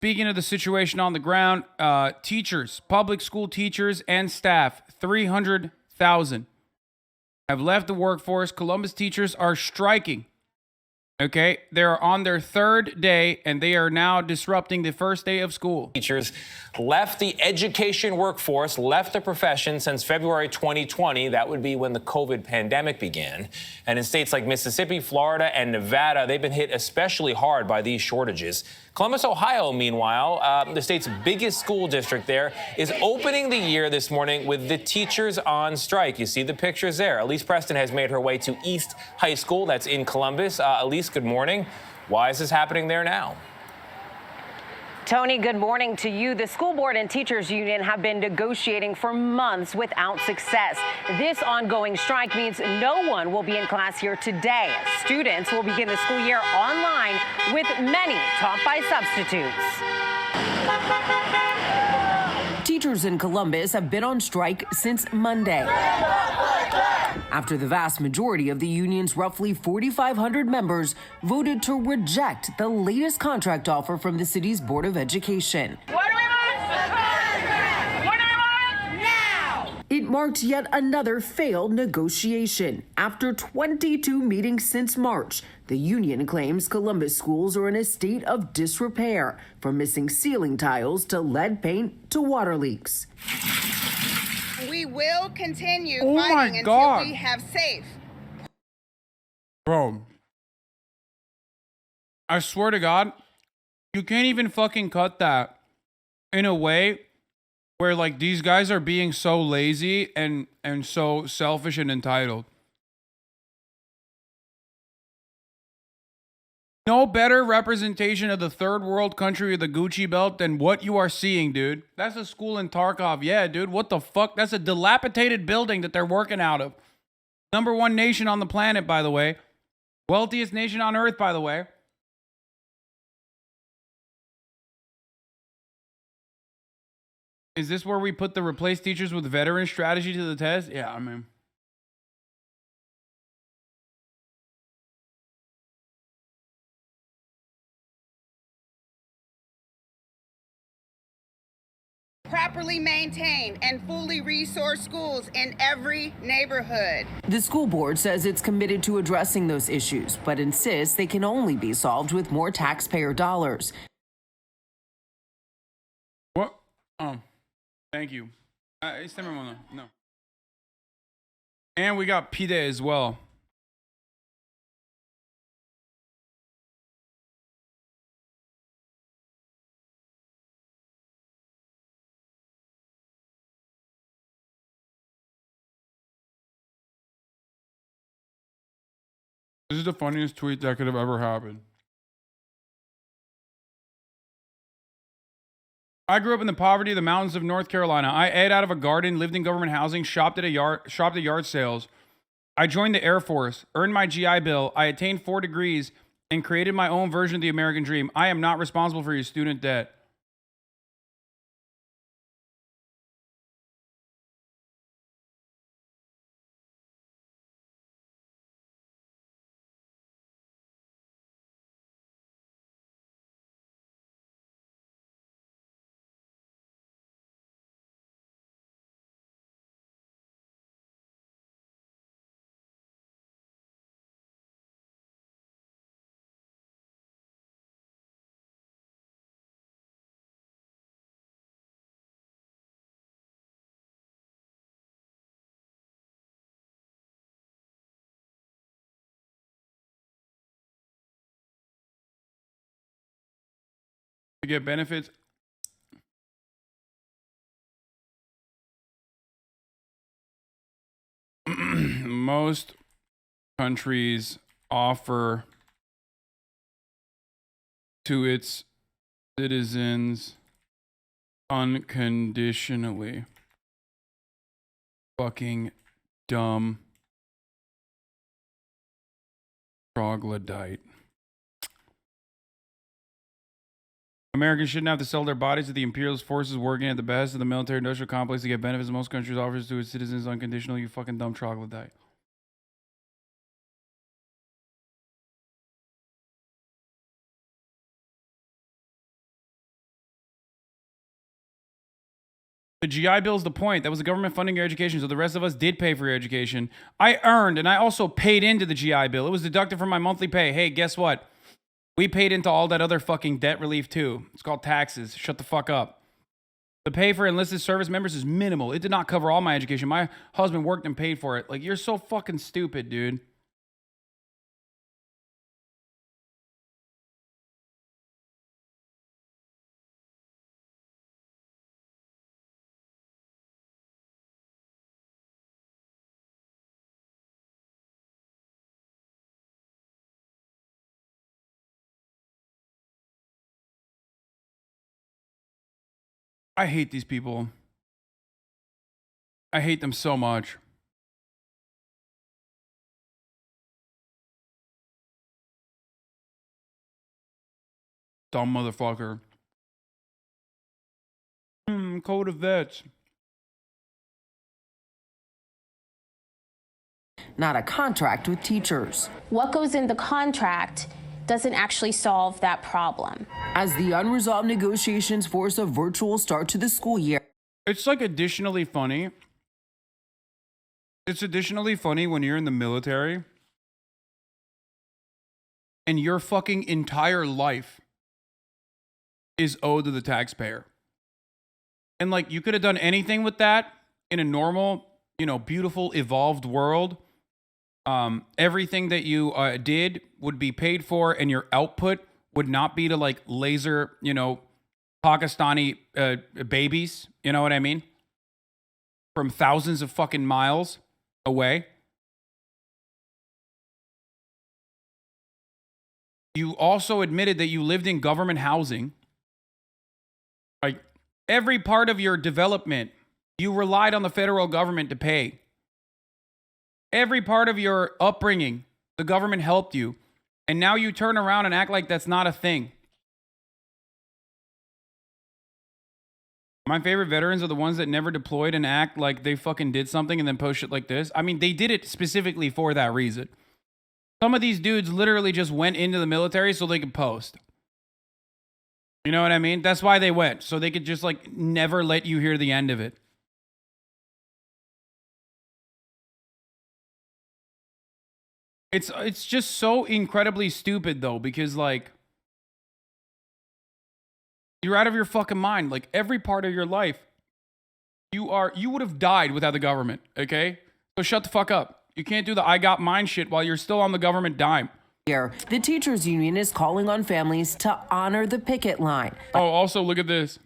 Speaking of the situation on the ground, teachers, public school teachers and staff, 300,000 have left the workforce. Columbus teachers are striking. Okay, they're on their third day, and they are now disrupting the first day of school. Teachers left the education workforce, left the profession since February 2020. That would be when the COVID pandemic began. And in states like Mississippi, Florida, and Nevada, they've been hit especially hard by these shortages. Columbus, Ohio, meanwhile, the state's biggest school district there, is opening the year this morning with the teachers on strike. You see the pictures there. Elise Preston has made her way to East High School. That's in Columbus. Elise, good morning. Why is this happening there now? Tony, good morning to you. The school board and teachers union have been negotiating for months without success. This ongoing strike means no one will be in class here today. Students will begin the school year online, with many taught by substitutes. Teachers in Columbus have been on strike since Monday, after the vast majority of the union's roughly 4,500 members voted to reject the latest contract offer from the city's Board of Education. What do we want? What do we want now? It marked yet another failed negotiation. After 22 meetings since March, the union claims Columbus schools are in a state of disrepair, from missing ceiling tiles to lead paint to water leaks. We will continue Oh fighting my until God. we have safe. Bro, I swear to God, you can't even fucking cut that in a way where, like, these guys are being so lazy and so selfish and entitled. No better representation of the third world country of the Gucci belt than what you are seeing, dude. That's a school in Tarkov. Yeah, dude. What the fuck? That's a dilapidated building that they're working out of. #1 nation on the planet, by the way. Wealthiest nation on earth, by the way. Is this where we put the replace teachers with veteran strategy to the test? Yeah, I mean. Properly maintain and fully resource schools in every neighborhood. The school board says it's committed to addressing those issues, but insists they can only be solved with more taxpayer dollars. What? Thank you. No. And we got Pide as well. This is the funniest tweet that could have ever happened. I grew up in the poverty of the mountains of North Carolina. I ate out of a garden, lived in government housing, shopped at yard sales. I joined the Air Force, earned my GI Bill. I attained 4 degrees and created my own version of the American dream. I am not responsible for your student debt. To get benefits. Most countries offer to its citizens unconditionally. Fucking dumb troglodyte. Americans shouldn't have to sell their bodies to the imperialist forces working at the behest of the military industrial complex to get benefits most countries offers to its citizens unconditionally, you fucking dumb troglodyte. GI Bill's the point. That was the government funding your education, so the rest of us did pay for your education. I earned, and I also paid into the GI Bill. It was deducted from my monthly pay. Hey, guess what? We paid into all that other fucking debt relief too. It's called taxes. Shut the fuck up. The pay for enlisted service members is minimal. It did not cover all my education. My husband worked and paid for it. Like, you're so fucking stupid, dude. I hate these people. I hate them so much. Dumb motherfucker. Code of vets. Not a contract with teachers. What goes in the contract doesn't actually solve that problem. As the unresolved negotiations force a virtual start to the school year. It's like additionally funny. It's additionally funny when you're in the military and your fucking entire life is owed to the taxpayer. And like, you could have done anything with that in a normal, you know, beautiful, evolved world. Everything that you did would be paid for, and your output would not be to like laser, you know, Pakistani babies. You know what I mean? From thousands of fucking miles away. You also admitted that you lived in government housing. Like, every part of your development, you relied on the federal government to pay. Every part of your upbringing, the government helped you. And now you turn around and act like that's not a thing. My favorite veterans are the ones that never deployed and act like they fucking did something and then post shit like this. I mean, they did it specifically for that reason. Some of these dudes literally just went into the military so they could post. You know what I mean? That's why they went. So they could just like never let you hear the end of it. It's just so incredibly stupid though, because like, you're out of your fucking mind. Like, every part of your life, you would have died without the government, okay? So shut the fuck up. You can't do the I got mine shit while you're still on the government dime. The teachers union is calling on families to honor the picket line. Oh, also look at this.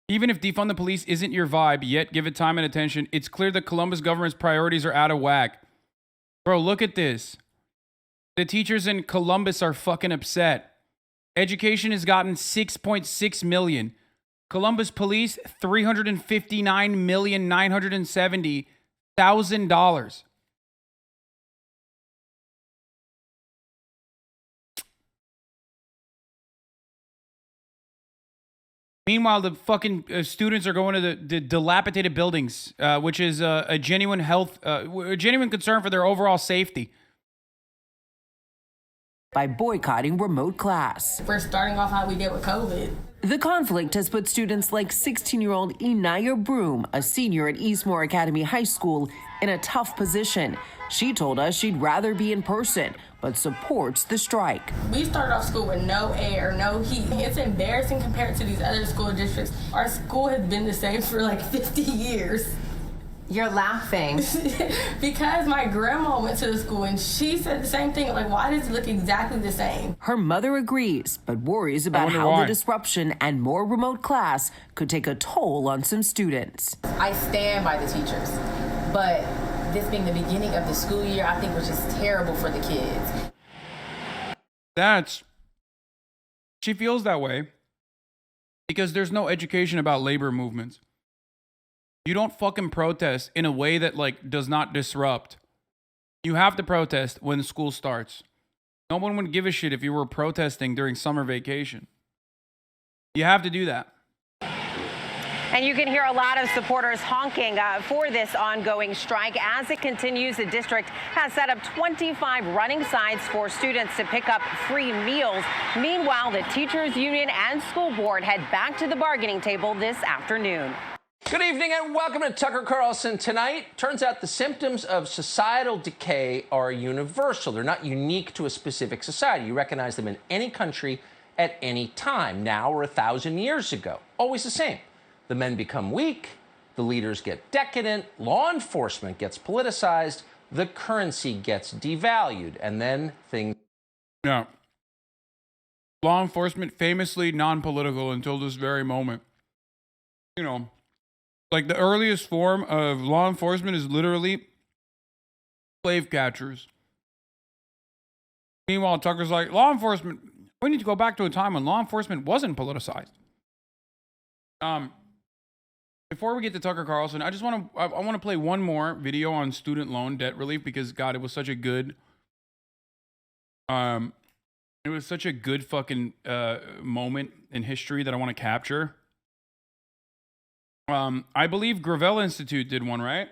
Even if defund the police isn't your vibe, yet give it time and attention, it's clear the Columbus government's priorities are out of whack. Bro, look at this. The teachers in Columbus are fucking upset. Education has gotten $6.6 million. Columbus police, $359,970,000. Meanwhile, the fucking students are going to the dilapidated buildings, which is a genuine a genuine concern for their overall safety. By boycotting remote class. We're starting off how we did with COVID. The conflict has put students like 16-year-old Inaya Broom, a senior at Eastmore Academy High School, in a tough position. She told us she'd rather be in person, but supports the strike. We started off school with no air, no heat. It's embarrassing compared to these other school districts. Our school has been the same for like 50 years. You're laughing. Because my grandma went to the school and she said the same thing. Like, why does it look exactly the same? Her mother agrees, but worries about how the disruption and more remote class could take a toll on some students. I stand by the teachers, but this being the beginning of the school year, I think was just terrible for the kids. She feels that way because there's no education about labor movements. You don't fucking protest in a way that like does not disrupt. You have to protest when school starts. No one would give a shit if you were protesting during summer vacation. You have to do that. And you can hear a lot of supporters honking for this ongoing strike. As it continues, the district has set up 25 running signs for students to pick up free meals. Meanwhile, the teachers union and school board head back to the bargaining table this afternoon. Good evening and welcome to Tucker Carlson Tonight. Turns out the symptoms of societal decay are universal. They're not unique to a specific society. You recognize them in any country at any time, now or 1,000 years ago. Always the same. The men become weak, the leaders get decadent, law enforcement gets politicized, the currency gets devalued, and then things... Yeah. Law enforcement famously non-political until this very moment. You know, like the earliest form of law enforcement is literally slave catchers. Meanwhile, Tucker's like, law enforcement, we need to go back to a time when law enforcement wasn't politicized. Before we get to Tucker Carlson, I want to play one more video on student loan debt relief because God, it was such a good fucking moment in history that I want to capture. I believe Gravel Institute did one, right?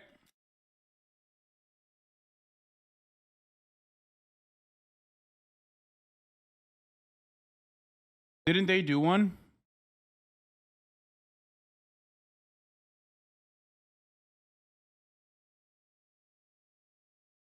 Didn't they do one?